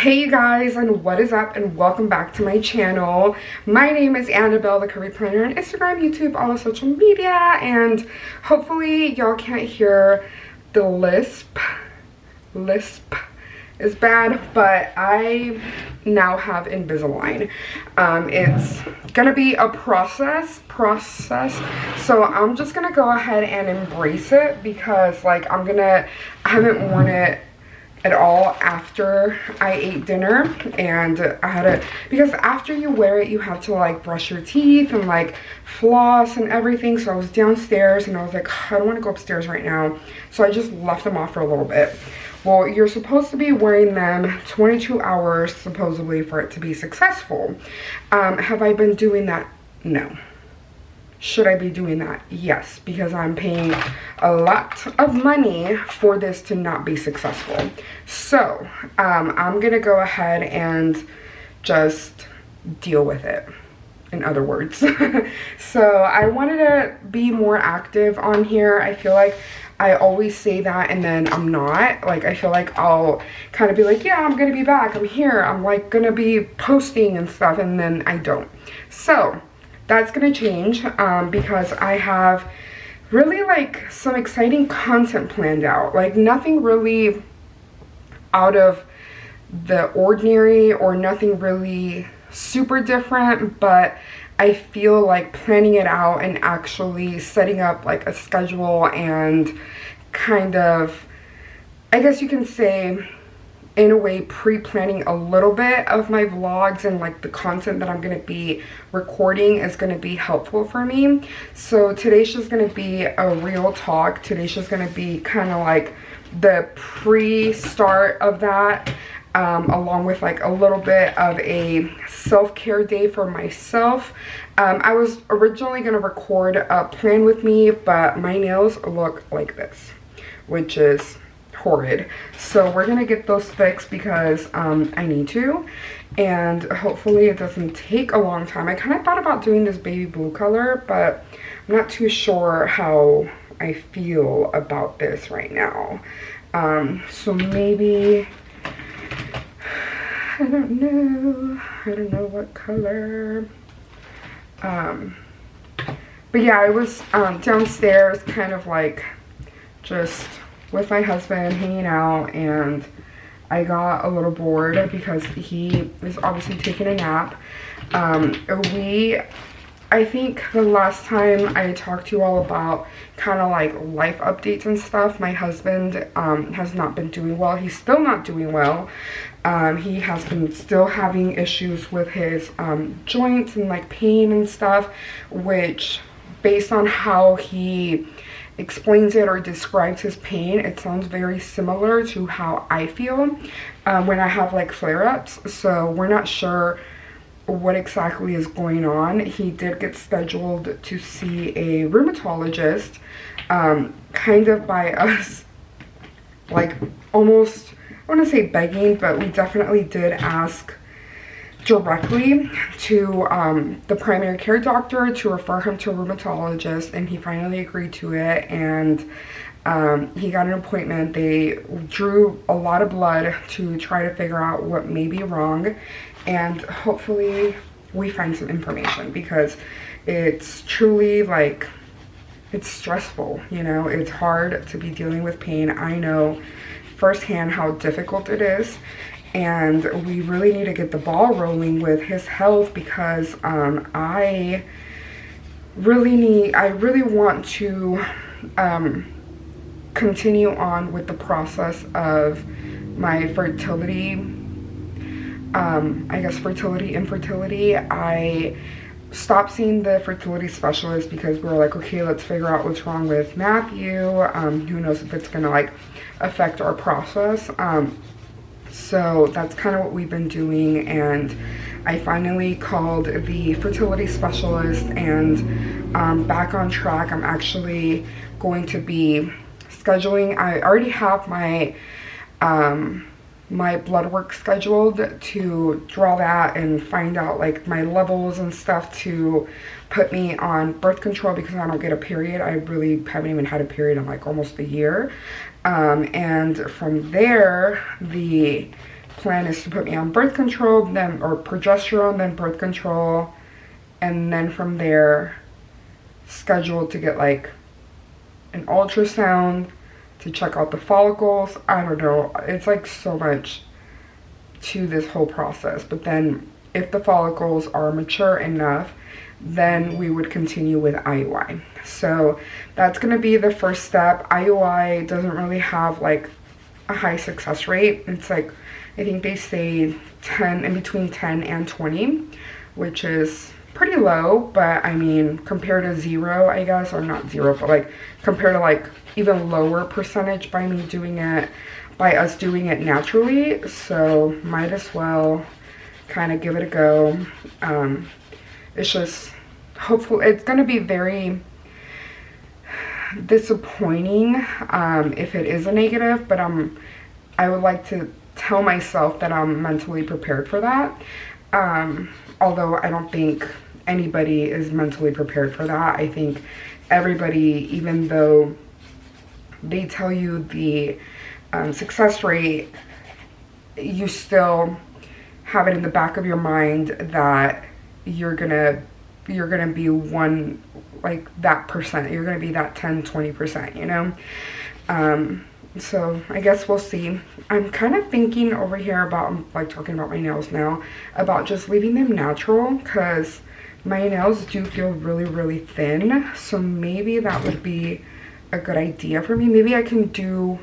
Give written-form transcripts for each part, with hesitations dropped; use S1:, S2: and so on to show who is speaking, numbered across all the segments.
S1: Hey you guys, and what is up, and welcome back to my channel. My name is Anabel, the curvy planner on Instagram, YouTube, all the social media, and hopefully y'all can't hear the lisp. Lisp is bad, but I now have Invisalign. It's gonna be a process, so I'm just gonna go ahead and embrace it because I haven't worn it at all after I ate dinner, and I had to, because after you wear it you have to like brush your teeth and like floss and everything. So I was downstairs and I was like, I don't want to go upstairs right now, so I just left them off for a little bit. Well, you're supposed to be wearing them 22 hours supposedly for it to be successful. Have I been doing that? No. Should I be doing that? Yes, because I'm paying a lot of money for this to not be successful. So I'm gonna go ahead and just deal with it, in other words. So I wanted to be more active on here. I feel like I always say that and then I'm not. Like, I feel like I'll kind of be like, yeah, I'm gonna be back, I'm here, I'm like gonna be posting and stuff, and then I don't. So that's gonna change because I have really like some exciting content planned out. Like nothing really out of the ordinary or nothing really super different, but I feel like planning it out and actually setting up like a schedule and kind of, I guess you can say, in a way pre-planning a little bit of my vlogs and like the content that I'm gonna be recording is gonna be helpful for me. So today's just gonna be a real talk. Today's just gonna be kind of like the pre-start of that, along with like a little bit of a self-care day for myself. I was originally gonna record a plan with me, but my nails look like this, which is horrid. So we're gonna get those fixed because I need to, and hopefully it doesn't take a long time. I kind of thought about doing this baby blue color, but I'm not too sure how I feel about this right now. So maybe, I don't know what color. But yeah, I was downstairs kind of like just with my husband hanging out, and I got a little bored because he is obviously taking a nap. I think the last time I talked to you all about kind of like life updates and stuff, my husband has not been doing well. He's still not doing well. He has been still having issues with his joints and like pain and stuff, which based on how he explains it or describes his pain, it sounds very similar to how I feel when I have like flare-ups. So we're not sure what exactly is going on. He did get scheduled to see a rheumatologist, kind of by us, like almost, I want to say begging, but we definitely did ask directly to the primary care doctor to refer him to a rheumatologist, and he finally agreed to it, and he got an appointment. They drew a lot of blood to try to figure out what may be wrong, and hopefully we find some information, because it's truly like, it's stressful, you know. It's hard to be dealing with pain. I know firsthand how difficult it is, and we really need to get the ball rolling with his health, because I really want to continue on with the process of my fertility, I guess infertility. I stopped seeing the fertility specialist because we were like, okay, let's figure out what's wrong with Matthew. Who knows if it's gonna like affect our process. So that's kind of what we've been doing, and I finally called the fertility specialist, and back on track. I'm actually going to be scheduling. I already have my my blood work scheduled to draw that and find out like my levels and stuff to put me on birth control, because I don't get a period. I really haven't even had a period in like almost a year. And from there, the plan is to put me on birth control, then, or progesterone, then birth control, and then from there scheduled to get like an ultrasound to check out the follicles. I don't know, it's like so much to this whole process. But then if the follicles are mature enough, then we would continue with IUI. So that's going to be the first step. IUI doesn't really have like a high success rate. It's like, I think they say 10, in between 10 and 20, which is pretty low. But I mean, compared to 0, I guess, or not 0, but like compared to like even lower percentage by me doing it, by us doing it naturally. So might as well kind of give it a go. It's just, hopefully, it's going to be very disappointing if it is a negative, but I would like to tell myself that I'm mentally prepared for that. Although I don't think anybody is mentally prepared for that. I think everybody, even though they tell you the success rate, you still have it in the back of your mind that you're gonna be one, like that percent, you're gonna be that 10-20%, you know. So I guess we'll see. I'm kind of thinking over here about, I'm like talking about my nails now, about just leaving them natural, because my nails do feel really thin. So maybe that would be a good idea for me. Maybe I can do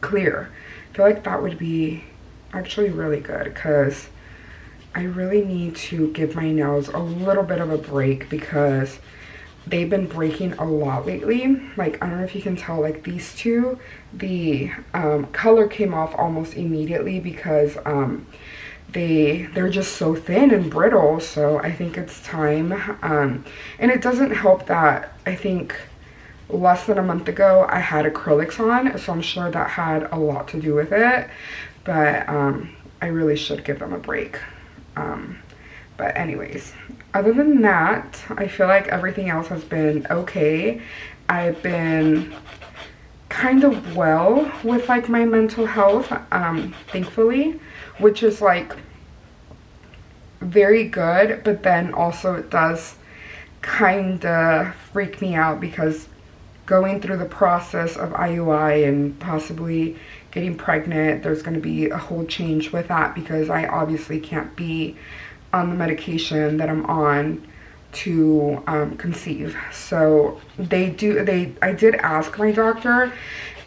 S1: clear. I feel like that would be actually really good, because I really need to give my nails a little bit of a break, because they've been breaking a lot lately. Like, I don't know if you can tell, like these two, the color came off almost immediately, because they're just so thin and brittle. So I think it's time. And it doesn't help that I think less than a month ago I had acrylics on, so I'm sure that had a lot to do with it. But I really should give them a break. But anyways, other than that, I feel like everything else has been okay. I've been kind of well with like my mental health, thankfully, which is like very good. But then also it does kind of freak me out, because going through the process of IUI and possibly getting pregnant, there's going to be a whole change with that, because I obviously can't be on the medication that I'm on to conceive. So I did ask my doctor,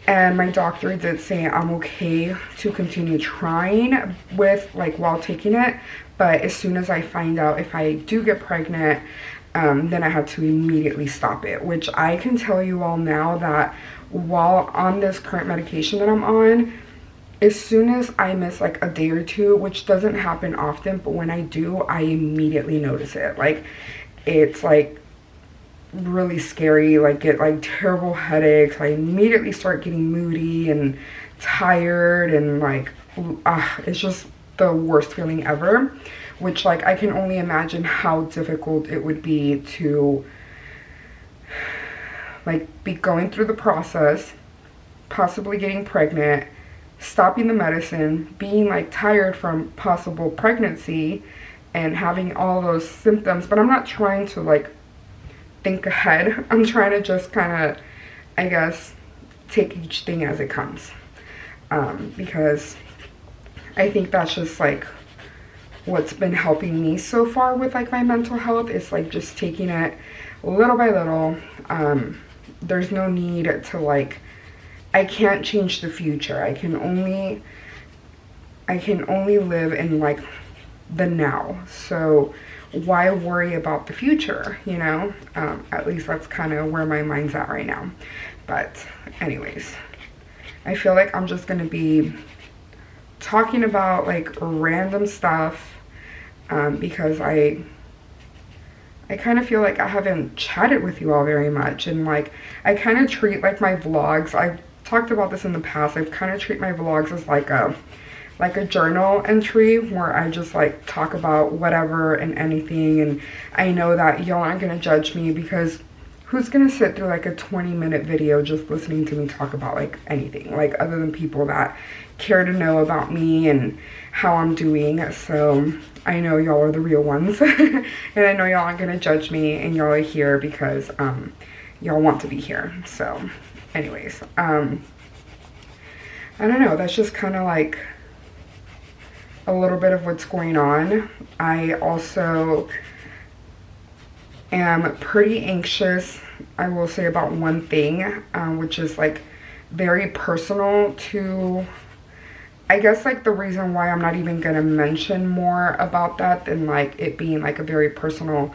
S1: and my doctor did say I'm okay to continue trying with, like, while taking it, but as soon as I find out if I do get pregnant, then I have to immediately stop it. Which I can tell you all now that while on this current medication that I'm on, as soon as I miss like a day or two, which doesn't happen often, but when I do, I immediately notice it. Like, it's like really scary, like get like terrible headaches. I immediately start getting moody and tired, and like it's just the worst feeling ever. Which, like, I can only imagine how difficult it would be to like be going through the process, possibly getting pregnant, stopping the medicine, being like tired from possible pregnancy, and having all those symptoms. But I'm not trying to like think ahead. I'm trying to just kind of, I guess, take each thing as it comes, because I think that's just like what's been helping me so far with like my mental health, is like just taking it little by little. There's no need to like, I can't change the future. I can only live in like the now. So why worry about the future, you know? At least that's kind of where my mind's at right now. But anyways, I feel like I'm just gonna be talking about like random stuff, because I kind of feel like I haven't chatted with you all very much. And like, I kind of treat like my vlogs, I've talked about this in the past, I kind of treat my vlogs as like a journal entry where I just like talk about whatever and anything. And I know that y'all aren't gonna judge me, because who's gonna sit through like a 20-minute video just listening to me talk about like anything, like other than people that care to know about me and how I'm doing. So I know y'all are the real ones and I know y'all aren't gonna judge me, and y'all are here because y'all want to be here. So anyways, I don't know, that's just kind of like a little bit of what's going on. I also am pretty anxious, I will say, about one thing, which is like very personal to, I guess, like the reason why I'm not even gonna mention more about that than like it being like a very personal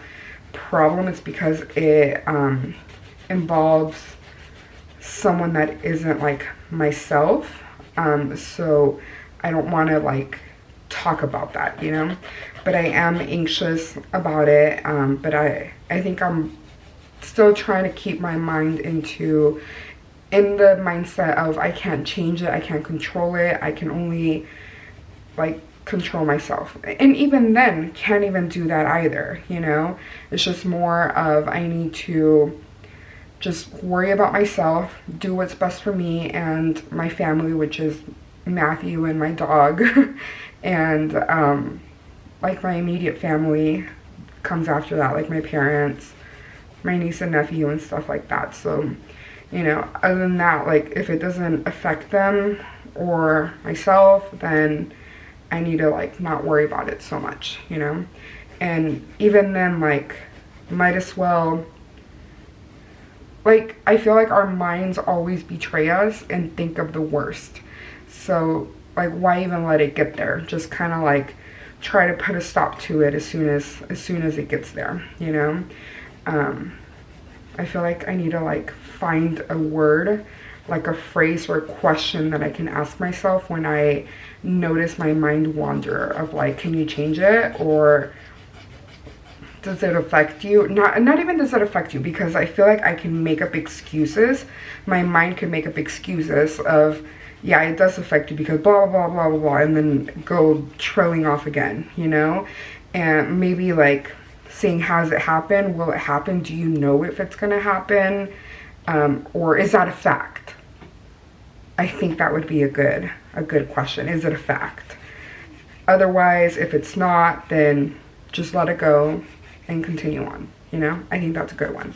S1: problem. It's because it involves someone that isn't like myself, so I don't want to like talk about that, you know, but I am anxious about it. But I think I'm still trying to keep my mind in the mindset of I can't change it, I can't control it, I can only like control myself, and even then can't even do that either, you know. It's just more of I need to just worry about myself, do what's best for me and my family, which is Matthew and my dog and like my immediate family comes after that, like my parents, my niece and nephew and stuff like that. So, you know, other than that, like if it doesn't affect them or myself, then I need to like not worry about it so much, you know. And even then, like, might as well, like, I feel like our minds always betray us and think of the worst. So like, why even let it get there? Just kind of like try to put a stop to it as soon as it gets there, you know. I feel like I need to like find a word, like a phrase or a question that I can ask myself when I notice my mind wander of like, can you change it, or does it affect you? Not even does it affect you, because I feel like I can make up excuses. My mind can make up excuses of, yeah, it does affect you because blah, blah, blah, blah, blah, and then go trailing off again, you know? And maybe like saying, has it happened? Will it happen? Do you know if it's gonna happen? Or is that a fact? I think that would be a good question. Is it a fact? Otherwise, if it's not, then just let it go and continue on, you know? I think that's a good one.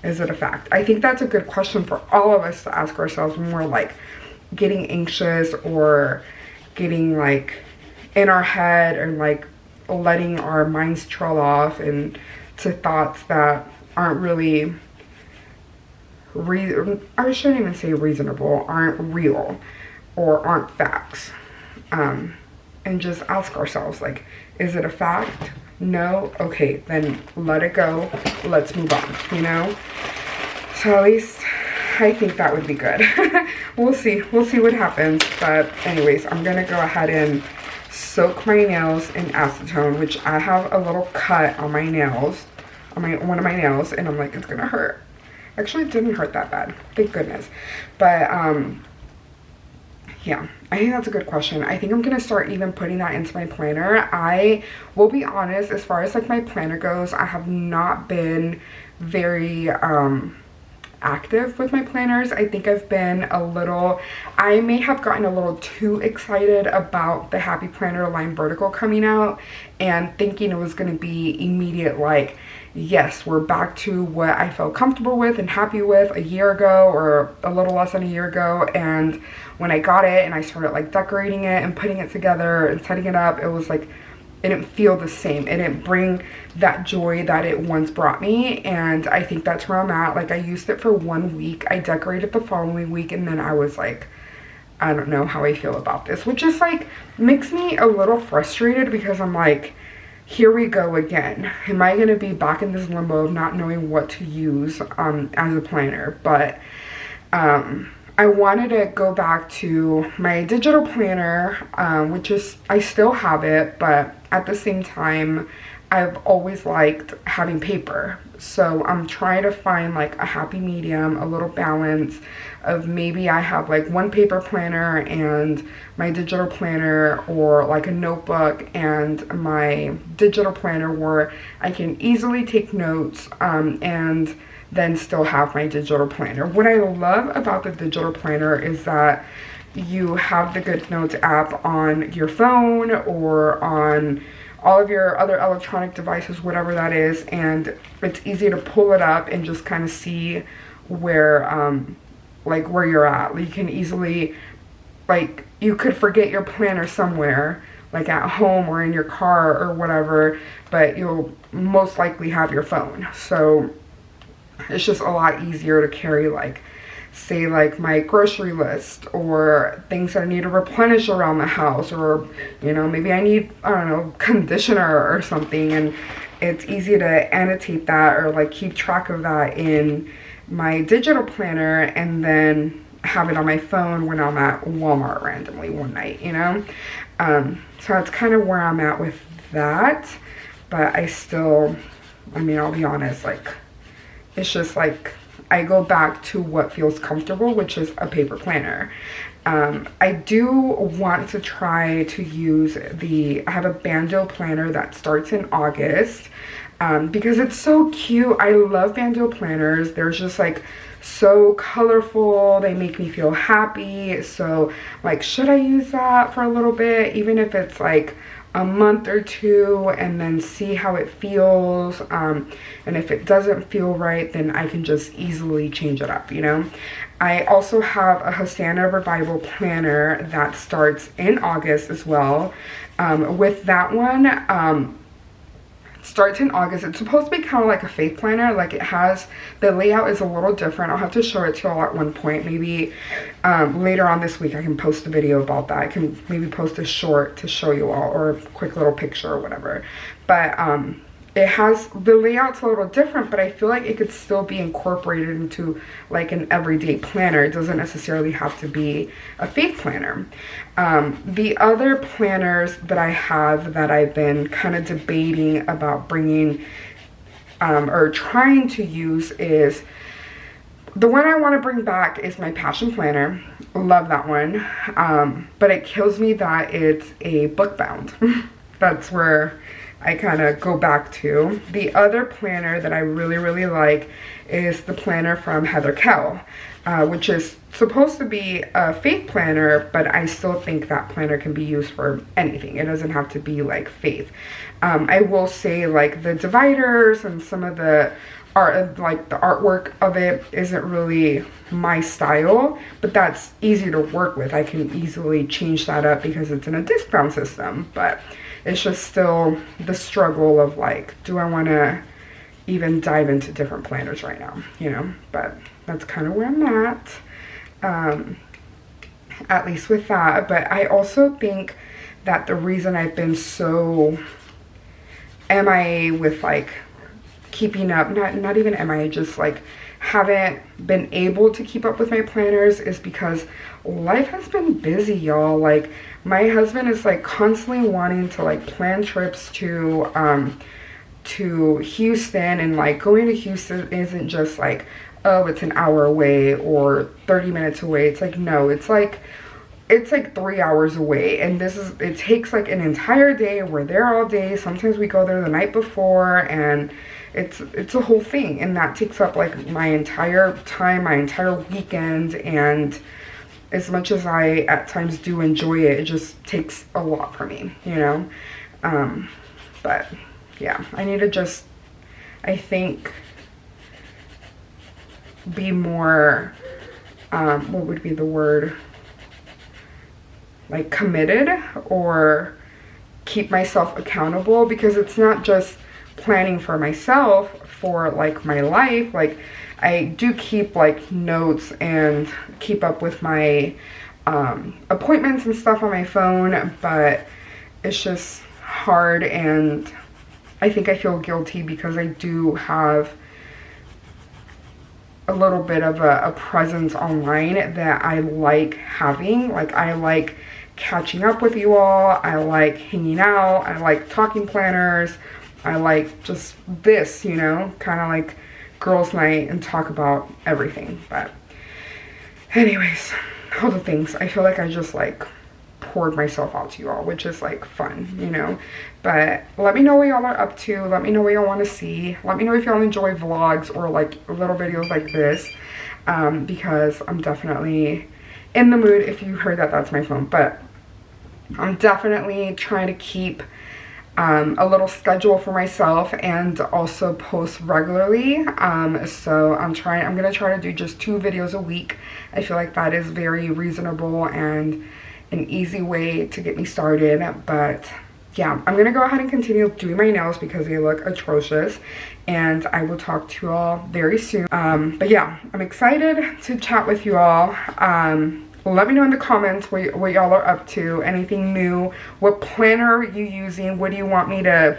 S1: Is it a fact? I think that's a good question for all of us to ask ourselves when we're like getting anxious or getting like in our head, or like letting our minds trail off and to thoughts that aren't really I shouldn't even say reasonable, aren't real or aren't facts. And just ask ourselves, like, is it a fact? No? Okay, then let it go. Let's move on, you know? So at least I think that would be good. We'll see what happens. But anyways, I'm gonna go ahead and soak my nails in acetone, which I have a little cut on my nails, on one of my nails, and I'm like, it's gonna hurt. Actually, it didn't hurt that bad, thank goodness. But yeah, I think that's a good question. I think I'm gonna start even putting that into my planner. I will be honest, as far as like my planner goes, I have not been very active with my planners. I think I've been I may have gotten a little too excited about the Happy Planner Line Vertical coming out and thinking it was going to be immediate, like, yes, we're back to what I felt comfortable with and happy with a year ago, or a little less than a year ago. And when I got it and I started like decorating it and putting it together and setting it up, it was like, it didn't feel the same. It didn't bring that joy that it once brought me. And I think that's where I'm at. Like, I used it for 1 week. I decorated the following week, and then I was like, I don't know how I feel about this, which is like, makes me a little frustrated, because I'm like, here we go again. Am I going to be back in this limbo of not knowing what to use as a planner? But I wanted to go back to my digital planner, which is, I still have it, but at the same time, I've always liked having paper. So I'm trying to find like a happy medium, a little balance of, maybe I have like one paper planner and my digital planner, or like a notebook and my digital planner where I can easily take notes and then still have my digital planner. What I love about the digital planner is that you have the Good Notes app on your phone or on all of your other electronic devices, whatever that is, and it's easy to pull it up and just kind of see where like where you're at. You can easily, like, you could forget your planner somewhere, like at home or in your car or whatever, but you'll most likely have your phone. So it's just a lot easier to carry, like, say, like my grocery list or things that I need to replenish around the house, or, you know, maybe I need, I don't know, conditioner or something, and it's easy to annotate that or like keep track of that in my digital planner and then have it on my phone when I'm at Walmart randomly one night, you know. So that's kind of where I'm at with that. But I still, I mean, I'll be honest, like, it's just like I go back to what feels comfortable, which is a paper planner. I do want to try to use I have a Bando planner that starts in August, because it's so cute. I love Bando planners. They're just like so colorful. They make me feel happy. So, like, should I use that for a little bit, even if it's like a month or two, and then see how it feels, and if it doesn't feel right, then I can just easily change it up, you know. I also have a Hosanna Revival planner that starts in August as well. With that one, starts in August. It's supposed to be kind of like a faith planner. Like, it has, the layout is a little different. I'll have to show it to y'all at one point. Maybe later on this week I can post a video about that. I can maybe post a short to show you all, or a quick little picture or whatever. But it has, the layout's a little different, but I feel like it could still be incorporated into like an everyday planner. It doesn't necessarily have to be a faith planner. The other planners that I have that I've been kind of debating about bringing or trying to use is, the one I want to bring back is my Passion Planner. Love that one. But it kills me that it's a book bound. That's where I kind of go back to. The other planner that I really, really like is the planner from Heather Kell, which is supposed to be a faith planner, but I still think that planner can be used for anything. It doesn't have to be like faith. I will say, like, the dividers and some of the art, like the artwork of it, isn't really my style, but that's easy to work with. I can easily change that up because it's in a disc bound system, but it's just still the struggle of, like, do I want to even dive into different planners right now, you know? But that's kind of where I'm at least with that. But I also think that the reason I've been so MIA with, like, keeping up, not even MIA, just like haven't been able to keep up with my planners, is because life has been busy, y'all. Like, my husband is like constantly wanting to like plan trips to Houston, and like going to Houston isn't just like, oh, it's an hour away or 30 minutes away. It's like, no, it's like 3 hours away, and it takes like an entire day. We're there all day. Sometimes we go there the night before, and it's a whole thing, and that takes up like my entire time, my entire weekend. And as much as I at times do enjoy it, it just takes a lot for me, you know. But yeah, I need to just, I think, be more, what would be the word, like committed, or keep myself accountable, because it's not just planning for myself, for like my life. Like, I do keep like notes and keep up with my appointments and stuff on my phone, but it's just hard, and I think I feel guilty because I do have a little bit of a presence online that I like having. Like, I like catching up with you all, I like hanging out, I like talking planners, I like just this, you know, kind of like girls' night and talk about everything. But anyways, all the things, I feel like I just like poured myself out to you all, which is like fun, you know. But let me know what y'all are up to. Let me know what y'all want to see. Let me know if y'all enjoy vlogs or like little videos like this, because I'm definitely in the mood. If you heard that, that's my phone. But I'm definitely trying to keep a little schedule for myself and also post regularly. So I'm gonna try to do just 2 videos a week. I feel like that is very reasonable and an easy way to get me started. But yeah, I'm gonna go ahead and continue doing my nails because they look atrocious, and I will talk to you all very soon. But yeah, I'm excited to chat with you all. Let me know in the comments what y'all are up to, anything new, what planner are you using, what do you want me to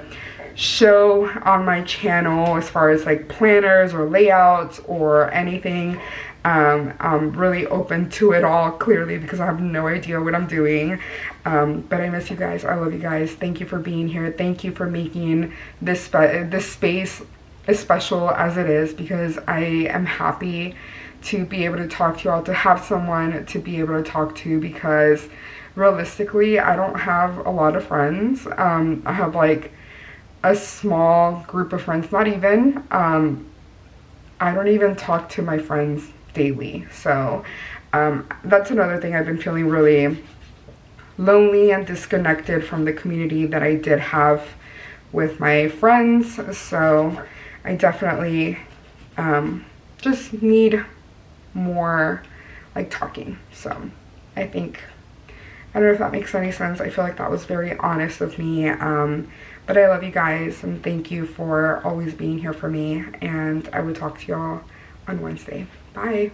S1: show on my channel as far as like planners or layouts or anything. I'm really open to it all, clearly, because I have no idea what I'm doing. But I miss you guys. I love you guys. Thank you for being here. Thank you for making this space as special as it is, because I am happy to be able to talk to you all, to have someone to be able to talk to, because realistically I don't have a lot of friends. I have like a small group of friends, not even. I don't even talk to my friends daily, so that's another thing. I've been feeling really lonely and disconnected from the community that I did have with my friends, so I definitely just need more like talking. So I don't know if that makes any sense. I feel like that was very honest of me, but I love you guys and thank you for always being here for me, and I will talk to y'all on Wednesday. Bye.